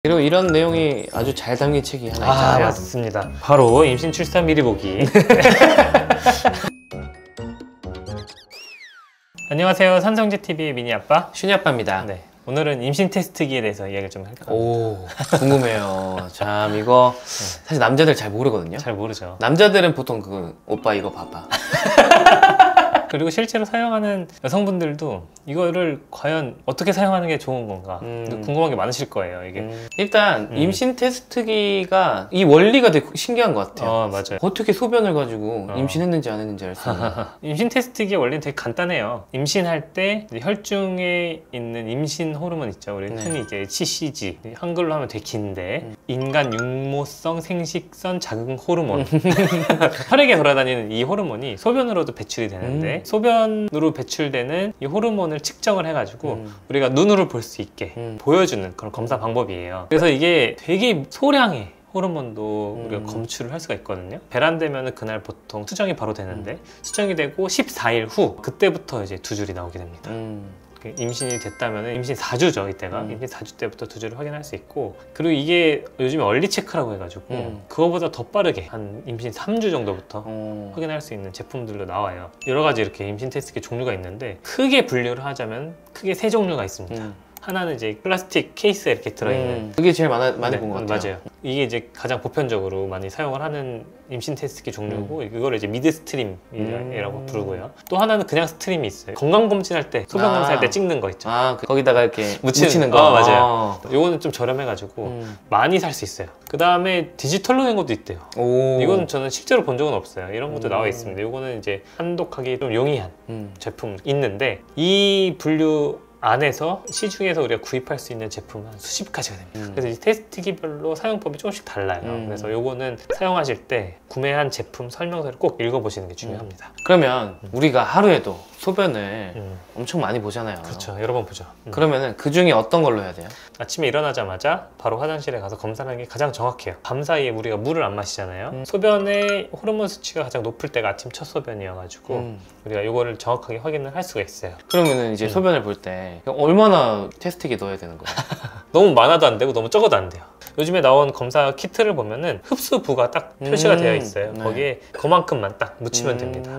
그리고 이런 내용이 아주 잘 담긴 책이 하나 있잖아요. 맞습니다. 바로 임신 출산 미리 보기. 안녕하세요. 산성재TV의 미니 아빠 슈니 아빠입니다. 네, 오늘은 임신 테스트기에 대해서 이야기를 좀 할까 합니다. 오, 궁금해요. 참 이거 사실 남자들 잘 모르거든요. 잘 모르죠. 남자들은 보통 오빠 이거 봐봐. 그리고 실제로 사용하는 여성분들도 이거를 과연 어떻게 사용하는 게 좋은 건가 궁금한 게 많으실 거예요. 이게 일단 임신 테스트기가 이 원리가 되게 신기한 것 같아요. 맞아요. 어떻게 소변을 가지고 임신했는지 안 했는지 알 수 있는. 임신 테스트기의 원리는 되게 간단해요. 임신할 때 혈중에 있는 임신 호르몬 있죠. 우리 흔히 이제 HCG, 한글로 하면 되게 긴데 인간 육모성 생식선 자극 호르몬. 혈액에 돌아다니는 이 호르몬이 소변으로도 배출이 되는데 소변으로 배출되는 이 호르몬을 측정을 해가지고 우리가 눈으로 볼 수 있게 보여주는 그런 검사 방법이에요. 그래서 이게 되게 소량의 호르몬도 우리가 검출을 할 수가 있거든요. 배란되면 그날 보통 수정이 바로 되는데 수정이 되고 14일 후 그때부터 이제 두 줄이 나오게 됩니다. 임신이 됐다면 임신 4주죠 이때가. 임신 4주 때부터 두 줄을 확인할 수 있고, 그리고 이게 요즘에 얼리 체크라고 해가지고 그거보다 더 빠르게 한 임신 3주 정도부터 확인할 수 있는 제품들도 나와요. 여러 가지 이렇게 임신 테스트기 종류가 있는데 크게 분류를 하자면 크게 세 종류가 있습니다. 하나는 이제 플라스틱 케이스에 이렇게 들어있는 그게 제일 많이 본 것 같아요. 맞아요. 이게 이제 가장 보편적으로 많이 사용을 하는 임신 테스트기 종류고 이거를 이제 미드 스트림이라고 부르고요. 또 하나는 그냥 스트림이 있어요. 건강검진할 때 소변 검사할 때 찍는 거 있죠. 거기다가 이렇게 묻히는 거. 맞아요. 요거는 좀 저렴해가지고 많이 살 수 있어요. 그 다음에 디지털로 된 것도 있대요. 이건 저는 실제로 본 적은 없어요. 이런 것도 나와 있습니다. 요거는 이제 한독하기 좀 용이한 제품 있는데, 이 분류 안에서 시중에서 우리가 구입할 수 있는 제품은 한 수십 가지가 됩니다. 그래서 이 테스트기별로 사용법이 조금씩 달라요. 그래서 요거는 사용하실 때 구매한 제품 설명서를 꼭 읽어보시는 게 중요합니다. 그러면 우리가 하루에도 소변을 엄청 많이 보잖아요. 그렇죠. 여러 번 보죠. 그러면은 그 중에 어떤 걸로 해야 돼요? 아침에 일어나자마자 바로 화장실에 가서 검사하는 게 가장 정확해요. 밤 사이에 우리가 물을 안 마시잖아요. 소변의 호르몬 수치가 가장 높을 때가 아침 첫 소변이어가지고 우리가 이거를 정확하게 확인을 할 수가 있어요. 그러면은 이제 소변을 볼 때 얼마나 테스트기에 넣어야 되는 거예요? 너무 많아도 안 되고 너무 적어도 안 돼요. 요즘에 나온 검사 키트를 보면은 흡수부가 딱 표시가 되어 있어요. 거기에 그만큼만 딱 묻히면 됩니다.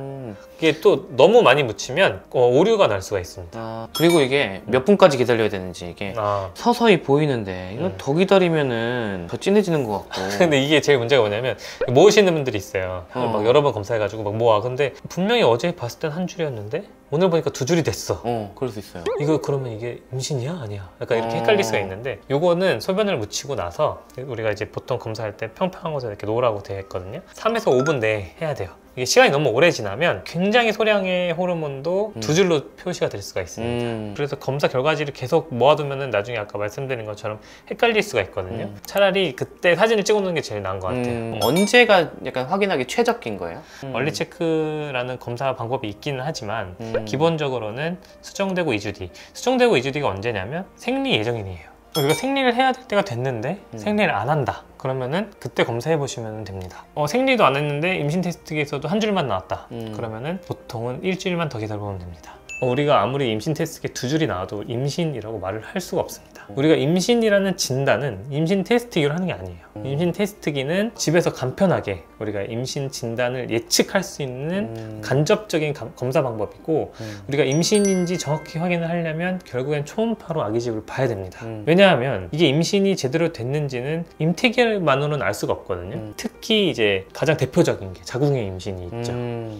이게 또 너무 많이 묻히면 오류가 날 수가 있습니다. 그리고 이게 몇 분까지 기다려야 되는지, 이게 서서히 보이는데 이거 더 기다리면은 더 진해지는 것 같고. 근데 이게 제일 문제가 뭐냐면 모으시는 분들이 있어요. 막 여러 번 검사해가지고 막 모아. 근데 분명히 어제 봤을 땐 한 줄이었는데 오늘 보니까 두 줄이 됐어. 그럴 수 있어요. 이거 그러면 이게 임신이야? 아니야? 약간 이렇게 헷갈릴 수가 있는데, 요거는 소변을 묻히고 나서 우리가 이제 보통 검사할 때 평평한 곳에 이렇게 놓으라고 되어 있거든요. 3에서 5분 내에 해야 돼요. 이게 시간이 너무 오래 지나면 굉장히 소량의 호르몬도 두 줄로 표시가 될 수가 있습니다. 그래서 검사 결과지를 계속 모아두면 나중에 아까 말씀드린 것처럼 헷갈릴 수가 있거든요. 차라리 그때 사진을 찍어놓는 게 제일 나은 것 같아요. 언제가 약간 확인하기 최적인 거예요? 얼리 체크라는 검사 방법이 있기는 하지만 기본적으로는 수정되고 2주 뒤. 수정되고 2주 뒤가 언제냐면 생리 예정일이에요. 우리가 생리를 해야 될 때가 됐는데 생리를 안 한다. 그러면은 그때 검사해 보시면 됩니다. 생리도 안 했는데 임신 테스트기에서도 한 줄만 나왔다. 그러면은 보통은 일주일만 더 기다려보면 됩니다. 우리가 아무리 임신 테스트기에 두 줄이 나와도 임신이라고 말을 할 수가 없습니다. 우리가 임신이라는 진단은 임신 테스트기로 하는 게 아니에요. 임신 테스트기는 집에서 간편하게 우리가 임신 진단을 예측할 수 있는 간접적인 검사 방법이고, 우리가 임신인지 정확히 확인을 하려면 결국엔 초음파로 아기집을 봐야 됩니다. 왜냐하면 이게 임신이 제대로 됐는지는 임태기만으로는 알 수가 없거든요. 특히 이제 가장 대표적인 게 자궁의 임신이 있죠.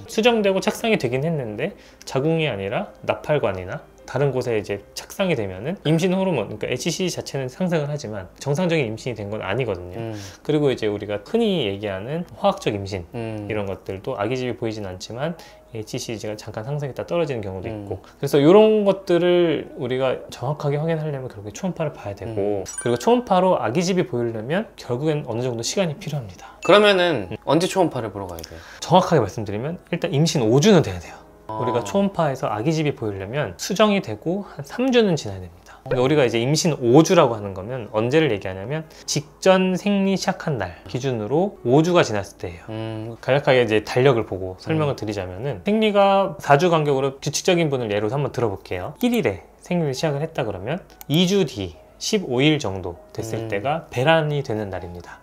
수정되고 착상이 되긴 했는데 자궁이 아니라 나팔관이나 다른 곳에 이제 착상이 되면은 임신 호르몬, 그러니까 HCG 자체는 상승을 하지만 정상적인 임신이 된 건 아니거든요. 그리고 이제 우리가 흔히 얘기하는 화학적 임신 이런 것들도 아기집이 보이진 않지만 HCG가 잠깐 상승했다 떨어지는 경우도 있고, 그래서 이런 것들을 우리가 정확하게 확인하려면 결국에 초음파를 봐야 되고, 그리고 초음파로 아기집이 보이려면 결국엔 어느 정도 시간이 필요합니다. 그러면은 언제 초음파를 보러 가야 돼요? 정확하게 말씀드리면 일단 임신 5주는 돼야 돼요. 우리가 초음파에서 아기집이 보이려면 수정이 되고 한 3주는 지나야 됩니다. 그러니까 우리가 이제 임신 5주라고 하는 거면 언제를 얘기하냐면 직전 생리 시작한 날 기준으로 5주가 지났을 때예요. 간략하게 이제 달력을 보고 설명을 드리자면은 생리가 4주 간격으로 규칙적인 분을 예로 한번 들어볼게요. 1일에 생리를 시작을 했다 그러면 2주 뒤 15일 정도 됐을 때가 배란이 되는 날입니다.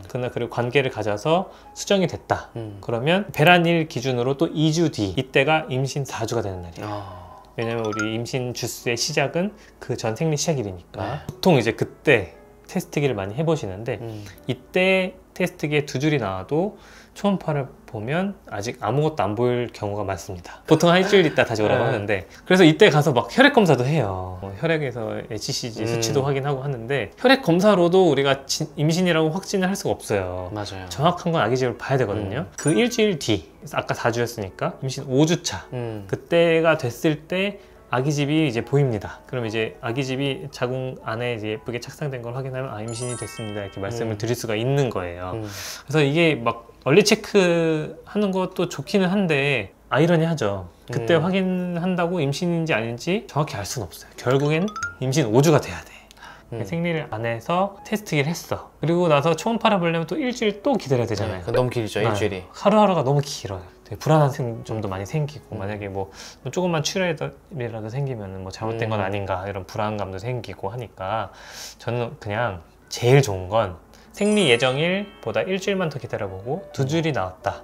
그날 그리고 관계를 가져서 수정이 됐다. 그러면 배란일 기준으로 또 2주 뒤, 이때가 임신 4주가 되는 날이에요. 왜냐면 우리 임신 주스의 시작은 그 전 생리 시작일이니까. 보통 이제 그때 테스트기를 많이 해보시는데 이때 테스트기에 2줄이 나와도 초음파를 보면 아직 아무것도 안 보일 경우가 많습니다. 보통 한 일주일 있다 다시 오라고 하는데, 그래서 이때 가서 막 혈액 검사도 해요. 혈액에서 HCG 수치도 확인하고 하는데, 혈액 검사로도 우리가 임신이라고 확진을 할 수가 없어요. 맞아요. 정확한 건 아기집을 봐야 되거든요. 그 일주일 뒤, 아까 4주였으니까 임신 5주차 그때가 됐을 때 아기집이 이제 보입니다. 그럼 이제 아기집이 자궁 안에 이제 예쁘게 착상된 걸 확인하면 아, 임신이 됐습니다, 이렇게 말씀을 드릴 수가 있는 거예요. 그래서 이게 막 얼리 체크 하는 것도 좋기는 한데 아이러니하죠. 그때 확인한다고 임신인지 아닌지 정확히 알 수는 없어요. 결국엔 임신 5주가 돼야 돼. 생리를 안 해서 테스트기를 했어. 그리고 나서 초음파를 보려면 또 일주일 또 기다려야 되잖아요. 너무 길죠, 일주일이. 하루하루가 너무 길어요. 되게 불안한 점도 많이 생기고, 만약에 뭐 조금만 출혈이라도 생기면 뭐 잘못된 건 아닌가 이런 불안감도 생기고 하니까, 저는 그냥 제일 좋은 건 생리 예정일보다 일주일만 더 기다려보고 2줄이 나왔다.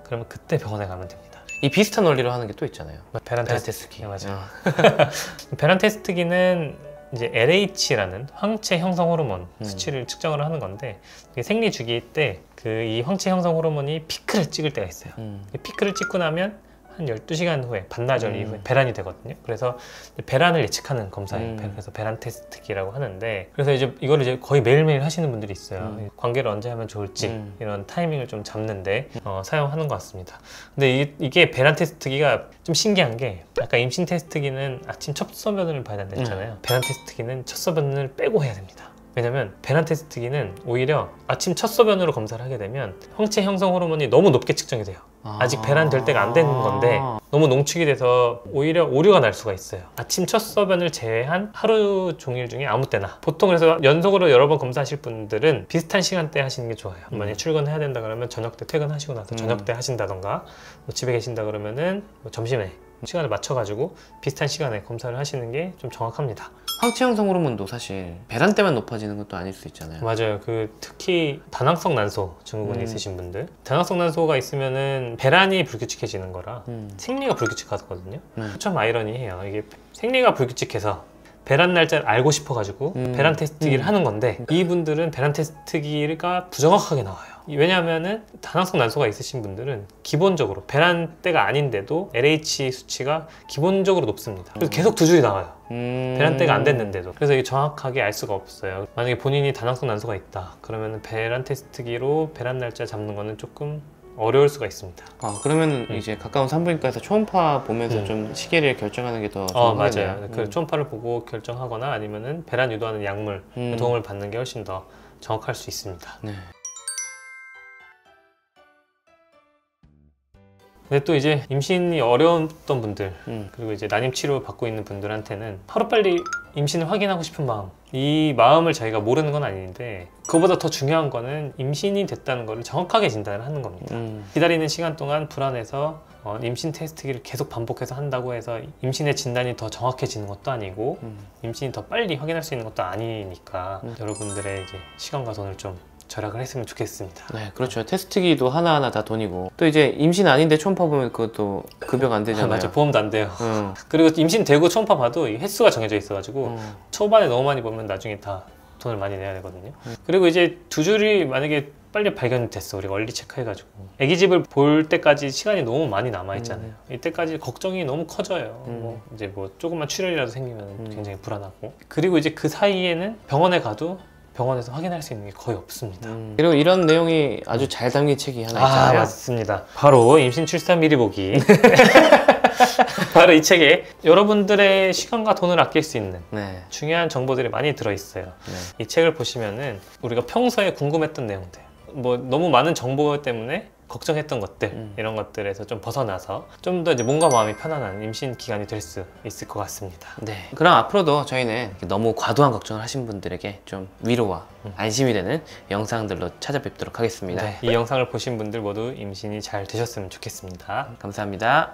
그러면 그때 병원에 가면 됩니다. 이 비슷한 원리로 하는 게 또 있잖아요. 배란 테스트기. 네, 맞아요. 배란 테스트기는 이제 LH라는 황체 형성 호르몬 수치를 측정을 하는 건데, 이게 생리 주기 때 그 이 황체 형성 호르몬이 피크를 찍을 때가 있어요. 피크를 찍고 나면 한 12시간 후에, 반나절 이후에 배란이 되거든요. 그래서 배란을 예측하는 검사예요. 그래서 배란 테스트기라고 하는데, 그래서 이제 이거를 이제 거의 매일매일 하시는 분들이 있어요. 관계를 언제 하면 좋을지 이런 타이밍을 좀 잡는데 사용하는 것 같습니다. 근데 이게 배란 테스트기가 좀 신기한 게, 아까 임신 테스트기는 아침 첫 소변을 봐야 된다 했잖아요. 배란 테스트기는 첫 소변을 빼고 해야 됩니다. 왜냐면 배란 테스트기는 오히려 아침 첫 소변으로 검사를 하게 되면 황체 형성 호르몬이 너무 높게 측정이 돼요. 아직 배란 될 때가 안 된 건데 너무 농축이 돼서 오히려 오류가 날 수가 있어요. 아침 첫 소변을 제외한 하루 종일 중에 아무 때나. 보통 그래서 연속으로 여러 번 검사하실 분들은 비슷한 시간대에 하시는 게 좋아요. 만약에 출근해야 된다 그러면 저녁 때 퇴근하시고 나서 저녁 때 하신다던가, 뭐 집에 계신다 그러면은 뭐 점심에 시간을 맞춰가지고 비슷한 시간에 검사를 하시는 게 좀 정확합니다. 황체 형성 호르몬도 사실 배란 때만 높아지는 것도 아닐 수 있잖아요. 맞아요. 특히 다낭성 난소 증후군이 있으신 분들, 다낭성 난소가 있으면은 배란이 불규칙해지는 거라 생리가 불규칙하거든요. 참 아이러니해요. 이게 생리가 불규칙해서 배란 날짜를 알고 싶어가지고 배란 테스트기를 하는 건데, 이분들은 배란 테스트기가 부정확하게 나와요. 왜냐하면은 다낭성 난소가 있으신 분들은 기본적으로 배란 때가 아닌데도 LH 수치가 기본적으로 높습니다. 그래서 계속 2줄이 나와요. 배란 때가 안 됐는데도. 그래서 이게 정확하게 알 수가 없어요. 만약에 본인이 다낭성 난소가 있다 그러면 배란 테스트기로 배란 날짜 잡는 거는 조금 어려울 수가 있습니다. 그러면 이제 가까운 산부인과에서 초음파 보면서 좀 시기를 결정하는 게 더 좋겠네요. 맞아요. 그 초음파를 보고 결정하거나 아니면은 배란 유도하는 약물 도움을 받는 게 훨씬 더 정확할 수 있습니다. 네. 근데 또 이제 임신이 어려웠던 분들, 그리고 이제 난임 치료 받고 있는 분들한테는 하루빨리 임신을 확인하고 싶은 마음, 이 마음을 저희가 모르는 건 아닌데, 그거보다 더 중요한 거는 임신이 됐다는 거를 정확하게 진단을 하는 겁니다. 기다리는 시간 동안 불안해서 임신 테스트기를 계속 반복해서 한다고 해서 임신의 진단이 더 정확해지는 것도 아니고 임신이 더 빨리 확인할 수 있는 것도 아니니까 여러분들의 이제 시간과 돈을 좀 절약을 했으면 좋겠습니다. 네, 그렇죠. 테스트기도 하나하나 다 돈이고, 또 이제 임신 아닌데 초음파 보면 그것도 급여가 안 되잖아요. 맞아, 보험도 안 돼요. 그리고 임신 되고 초음파 봐도 이 횟수가 정해져 있어가지고 초반에 너무 많이 보면 나중에 다 돈을 많이 내야 되거든요. 그리고 이제 2줄이 만약에 빨리 발견됐어, 우리가 얼리 체크해가지고 아기집을 볼 때까지 시간이 너무 많이 남아있잖아요. 이때까지 걱정이 너무 커져요. 이제 뭐 조금만 출혈이라도 생기면 굉장히 불안하고, 그리고 이제 그 사이에는 병원에 가도 병원에서 확인할 수 있는 게 거의 없습니다. 그리고 이런 내용이 아주 잘 담긴 책이 하나 있잖아요. 맞습니다. 바로 임신 출산 미리 보기. 바로 이 책에 여러분들의 시간과 돈을 아낄 수 있는 중요한 정보들이 많이 들어있어요. 이 책을 보시면은 우리가 평소에 궁금했던 내용들, 뭐 너무 많은 정보 때문에 걱정했던 것들, 이런 것들에서 좀 벗어나서 좀 더 이제 몸과 마음이 편안한 임신 기간이 될 수 있을 것 같습니다. 네. 그럼 앞으로도 저희는 너무 과도한 걱정을 하신 분들에게 좀 위로와 안심이 되는 영상들로 찾아뵙도록 하겠습니다. 이 영상을 보신 분들 모두 임신이 잘 되셨으면 좋겠습니다. 감사합니다.